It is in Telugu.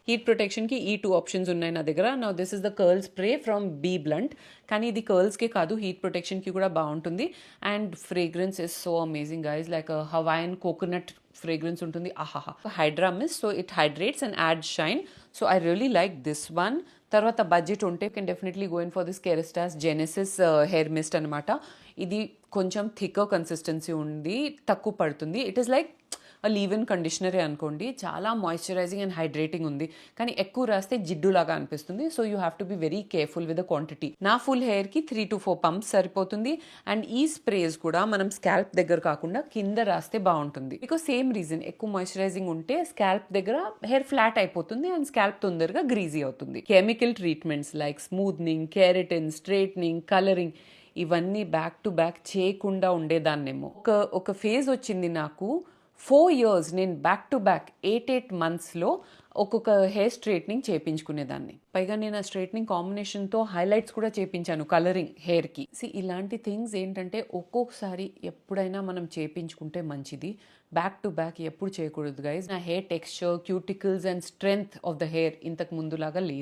హీట్ ప్రొటెక్షన్కి ఈ 2 ఆప్షన్స్ ఉన్నాయి నా దగ్గర. Now this is the curl spray from B Blunt. కానీ ఇది కర్ల్స్కే కాదు, హీట్ ప్రొటెక్షన్కి కూడా బాగుంటుంది. And fragrance is so amazing guys, like Hawaiian coconut fragrance ఉంటుంది. ఆహాహా. Hydra mist, so it hydrates and add shine. So I really like this one. తర్వాత బడ్జెట్ ఉంటే can definitely go in for this Kerastase Genesis hair mist అనమాట. ఇది కొంచెం థిక్కర్ కన్సిస్టెన్సీ ఉంది, తక్కువ పడుతుంది. It is like leave in కండిషనరే అనుకోండి. చాలా మాయిశ్చరైజింగ్ అండ్ హైడ్రేటింగ్ ఉంది, కానీ ఎక్కువ రాస్తే జిడ్డులాగా అనిపిస్తుంది. So you have to be very careful with the quantity. నా ఫుల్ హెయిర్కి 3 to 4 పంప్స్ సరిపోతుంది. అండ్ ఈ స్ప్రేస్ కూడా మనం స్కాల్ప్ దగ్గర కాకుండా కింద రాస్తే బాగుంటుంది. బికాస్ సేమ్ రీజన్, ఎక్కువ మాయిశ్చరైజింగ్ ఉంటే స్కాల్ప్ దగ్గర హెయిర్ ఫ్లాట్ అయిపోతుంది అండ్ స్కాల్ప్ తొందరగా గ్రీజీ అవుతుంది. Chemical treatments like smoothening, keratin, straightening, colouring ఇవన్నీ బ్యాక్ టు బ్యాక్ చేయకుండా ఉండేదాన్నేమో. ఒక ఫేజ్ వచ్చింది నాకు 4 years నేను బ్యాక్ టు బ్యాక్ 8 monthsలో ఒక్కొక్క హెయిర్ స్ట్రైట్నింగ్ చేయించుకునేదాన్ని. పైగా నేను ఆ స్ట్రైట్నింగ్ కాంబినేషన్తో హైలైట్స్ కూడా చేయించాను కలరింగ్ హెయిర్కి. ఇలాంటి థింగ్స్ ఏంటంటే ఒక్కొక్కసారి ఎప్పుడైనా మనం చేయించుకుంటే మంచిది, బ్యాక్ టు బ్యాక్ ఎప్పుడు చేయకూడదు గైజ్. నా hair texture, cuticles and strength of the hair ఇంతకు ముందులాగా లేదు.